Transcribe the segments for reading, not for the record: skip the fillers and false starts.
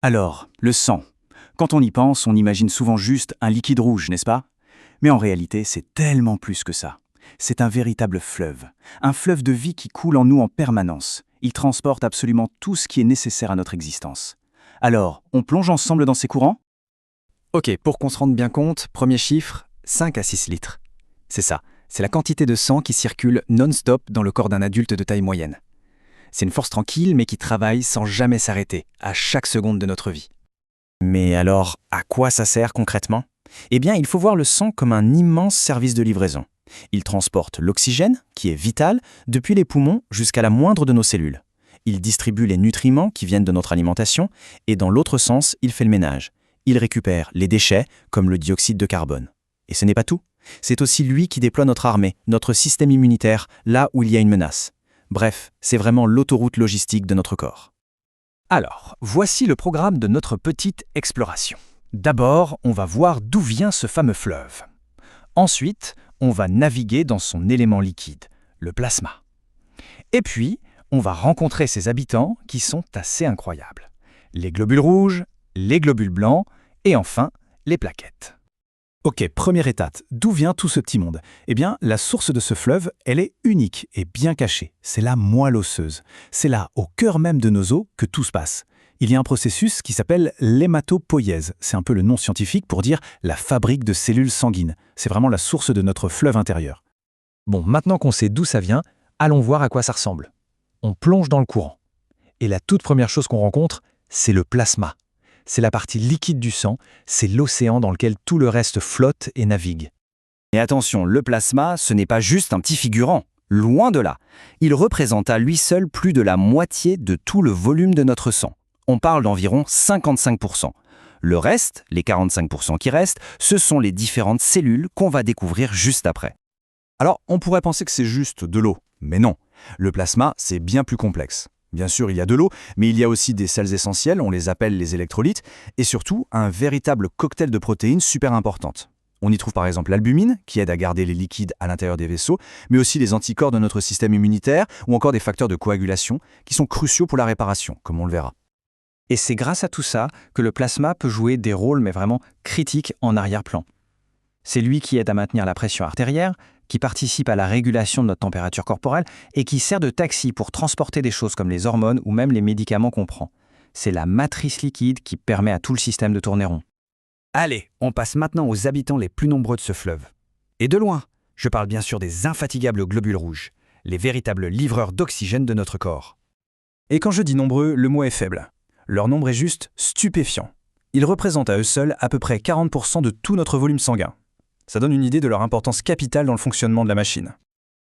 Alors, le sang. Quand on y pense, on imagine souvent juste un liquide rouge, n'est-ce pas? Mais en réalité, c'est tellement plus que ça. C'est un véritable fleuve. Un fleuve de vie qui coule en nous en permanence. Il transporte absolument tout ce qui est nécessaire à notre existence. Alors, on plonge ensemble dans ces courants? Ok, pour qu'on se rende bien compte, premier chiffre, 5 à 6 litres. C'est ça, c'est la quantité de sang qui circule non-stop dans le corps d'un adulte de taille moyenne. C'est une force tranquille mais qui travaille sans jamais s'arrêter, à chaque seconde de notre vie. Mais alors, à quoi ça sert concrètement? Eh bien, il faut voir le sang comme un immense service de livraison. Il transporte l'oxygène, qui est vital, depuis les poumons jusqu'à la moindre de nos cellules. Il distribue les nutriments qui viennent de notre alimentation, et dans l'autre sens, il fait le ménage. Il récupère les déchets, comme le dioxyde de carbone. Et ce n'est pas tout. C'est aussi lui qui déploie notre armée, notre système immunitaire, là où il y a une menace. Bref, c'est vraiment l'autoroute logistique de notre corps. Alors, voici le programme de notre petite exploration. D'abord, on va voir d'où vient ce fameux fleuve. Ensuite, on va naviguer dans son élément liquide, le plasma. Et puis, on va rencontrer ses habitants qui sont assez incroyables. Les globules rouges, les globules blancs et enfin, les plaquettes. Ok, première étape. D'où vient tout ce petit monde? Eh bien, la source de ce fleuve, elle est unique et bien cachée. C'est la moelle osseuse. C'est là, au cœur même de nos os, que tout se passe. Il y a un processus qui s'appelle l'hématopoïèse. C'est un peu le nom scientifique pour dire la fabrique de cellules sanguines. C'est vraiment la source de notre fleuve intérieur. Bon, maintenant qu'on sait d'où ça vient, allons voir à quoi ça ressemble. On plonge dans le courant. Et la toute première chose qu'on rencontre, c'est le plasma. C'est la partie liquide du sang, c'est l'océan dans lequel tout le reste flotte et navigue. Et attention, le plasma, ce n'est pas juste un petit figurant. Loin de là. Il représente à lui seul plus de la moitié de tout le volume de notre sang. On parle d'environ 55%. Le reste, les 45% qui restent, ce sont les différentes cellules qu'on va découvrir juste après. Alors, on pourrait penser que c'est juste de l'eau, mais non. Le plasma, c'est bien plus complexe. Bien sûr, il y a de l'eau, mais il y a aussi des sels essentiels, on les appelle les électrolytes, et surtout un véritable cocktail de protéines super importantes. On y trouve par exemple l'albumine, qui aide à garder les liquides à l'intérieur des vaisseaux, mais aussi les anticorps de notre système immunitaire, ou encore des facteurs de coagulation, qui sont cruciaux pour la réparation, comme on le verra. Et c'est grâce à tout ça que le plasma peut jouer des rôles mais vraiment critiques en arrière-plan. C'est lui qui aide à maintenir la pression artérielle, qui participe à la régulation de notre température corporelle et qui sert de taxi pour transporter des choses comme les hormones ou même les médicaments qu'on prend. C'est la matrice liquide qui permet à tout le système de tourner rond. Allez, on passe maintenant aux habitants les plus nombreux de ce fleuve. Et de loin, je parle bien sûr des infatigables globules rouges, les véritables livreurs d'oxygène de notre corps. Et quand je dis nombreux, le mot est faible. Leur nombre est juste stupéfiant. Ils représentent à eux seuls à peu près 40% de tout notre volume sanguin. Ça donne une idée de leur importance capitale dans le fonctionnement de la machine.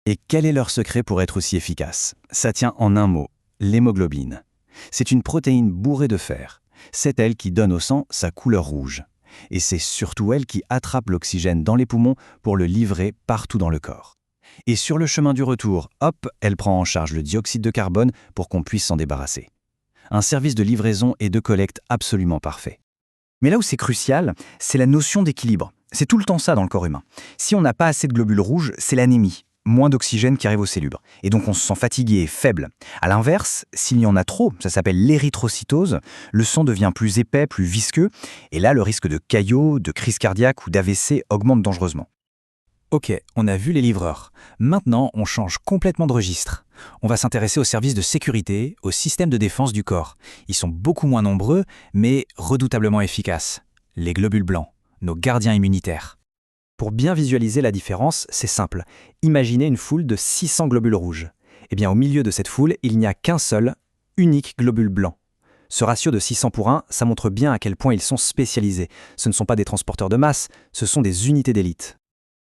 Et quel est leur secret pour être aussi efficace? Ça tient en un mot, l'hémoglobine. C'est une protéine bourrée de fer. C'est elle qui donne au sang sa couleur rouge. Et c'est surtout elle qui attrape l'oxygène dans les poumons pour le livrer partout dans le corps. Et sur le chemin du retour, hop, elle prend en charge le dioxyde de carbone pour qu'on puisse s'en débarrasser. Un service de livraison et de collecte absolument parfait. Mais là où c'est crucial, c'est la notion d'équilibre. C'est tout le temps ça dans le corps humain. Si on n'a pas assez de globules rouges, c'est l'anémie. Moins d'oxygène qui arrive aux cellules. Et donc on se sent fatigué et faible. À l'inverse, s'il y en a trop, ça s'appelle l'érythrocytose, le sang devient plus épais, plus visqueux, et là le risque de caillot, de crise cardiaque ou d'AVC augmente dangereusement. Ok, on a vu les livreurs. Maintenant, on change complètement de registre. On va s'intéresser aux services de sécurité, aux systèmes de défense du corps. Ils sont beaucoup moins nombreux, mais redoutablement efficaces. Les globules blancs, nos gardiens immunitaires. Pour bien visualiser la différence, c'est simple. Imaginez une foule de 600 globules rouges. Eh bien, au milieu de cette foule, il n'y a qu'un seul, unique globule blanc. Ce ratio de 600 pour 1, ça montre bien à quel point ils sont spécialisés. Ce ne sont pas des transporteurs de masse, ce sont des unités d'élite.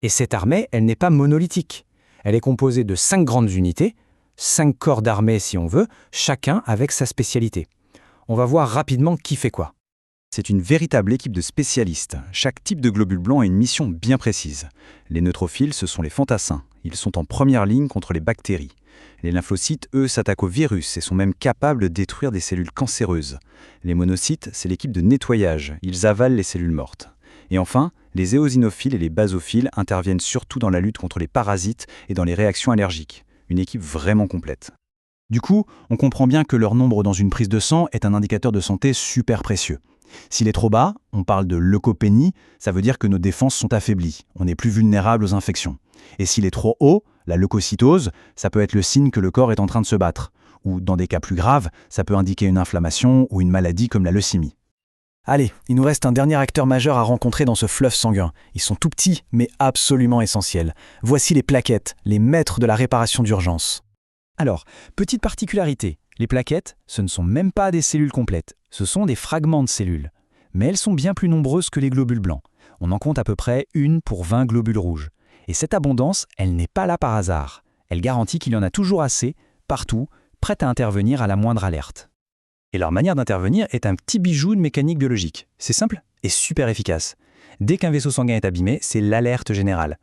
Et cette armée, elle n'est pas monolithique. Elle est composée de 5 grandes unités, 5 corps d'armée si on veut, chacun avec sa spécialité. On va voir rapidement qui fait quoi. C'est une véritable équipe de spécialistes. Chaque type de globule blanc a une mission bien précise. Les neutrophiles, ce sont les fantassins. Ils sont en première ligne contre les bactéries. Les lymphocytes, eux, s'attaquent aux virus et sont même capables de détruire des cellules cancéreuses. Les monocytes, c'est l'équipe de nettoyage. Ils avalent les cellules mortes. Et enfin, les éosinophiles et les basophiles interviennent surtout dans la lutte contre les parasites et dans les réactions allergiques. Une équipe vraiment complète. Du coup, on comprend bien que leur nombre dans une prise de sang est un indicateur de santé super précieux. S'il est trop bas, on parle de leucopénie, ça veut dire que nos défenses sont affaiblies, on est plus vulnérable aux infections. Et s'il est trop haut, la leucocytose, ça peut être le signe que le corps est en train de se battre. Ou dans des cas plus graves, ça peut indiquer une inflammation ou une maladie comme la leucémie. Allez, il nous reste un dernier acteur majeur à rencontrer dans ce fleuve sanguin. Ils sont tout petits, mais absolument essentiels. Voici les plaquettes, les maîtres de la réparation d'urgence. Alors, petite particularité, les plaquettes, ce ne sont même pas des cellules complètes, ce sont des fragments de cellules. Mais elles sont bien plus nombreuses que les globules blancs. On en compte à peu près 1 pour 20 globules rouges. Et cette abondance, elle n'est pas là par hasard. Elle garantit qu'il y en a toujours assez, partout, prête à intervenir à la moindre alerte. Et leur manière d'intervenir est un petit bijou de mécanique biologique. C'est simple et super efficace. Dès qu'un vaisseau sanguin est abîmé, c'est l'alerte générale.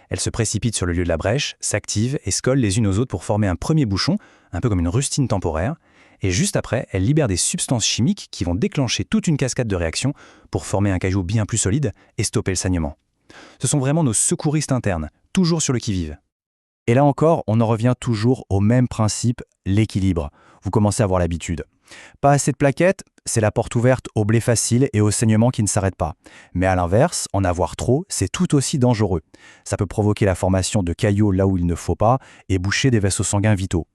Elles se précipitent sur le lieu de la brèche, s'activent et se collent les unes aux autres pour former un premier bouchon, un peu comme une rustine temporaire. Et juste après, elles libèrent des substances chimiques qui vont déclencher toute une cascade de réactions pour former un caillou bien plus solide et stopper le saignement. Ce sont vraiment nos secouristes internes, toujours sur le qui-vive. Et là encore, on en revient toujours au même principe, l'équilibre. Vous commencez à avoir l'habitude. Pas assez de plaquettes, c'est la porte ouverte au blé facile et au saignement qui ne s'arrête pas. Mais à l'inverse, en avoir trop, c'est tout aussi dangereux. Ça peut provoquer la formation de caillots là où il ne faut pas et boucher des vaisseaux sanguins vitaux.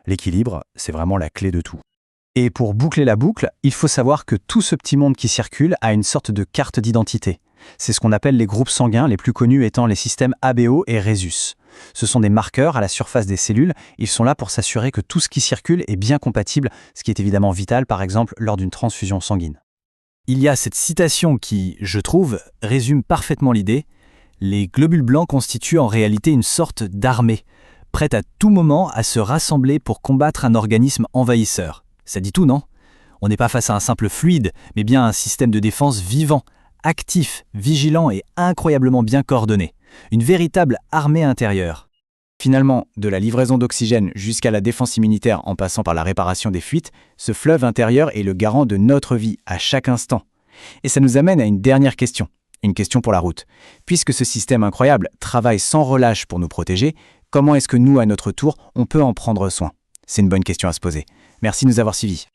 L'équilibre, c'est vraiment la clé de tout. Et pour boucler la boucle, il faut savoir que tout ce petit monde qui circule a une sorte de carte d'identité. C'est ce qu'on appelle les groupes sanguins, les plus connus étant les systèmes ABO et Rhesus. Ce sont des marqueurs à la surface des cellules, ils sont là pour s'assurer que tout ce qui circule est bien compatible, ce qui est évidemment vital par exemple lors d'une transfusion sanguine. Il y a cette citation qui, je trouve, résume parfaitement l'idée. Les globules blancs constituent en réalité une sorte d'armée, prête à tout moment à se rassembler pour combattre un organisme envahisseur. Ça dit tout, non ? On n'est pas face à un simple fluide, mais bien à un système de défense vivant, actif, vigilant et incroyablement bien coordonné. Une véritable armée intérieure. Finalement, de la livraison d'oxygène jusqu'à la défense immunitaire en passant par la réparation des fuites, ce fleuve intérieur est le garant de notre vie à chaque instant. Et ça nous amène à une dernière question, une question pour la route. Puisque ce système incroyable travaille sans relâche pour nous protéger, comment est-ce que nous, à notre tour, on peut en prendre soin ? C'est une bonne question à se poser. Merci de nous avoir suivis.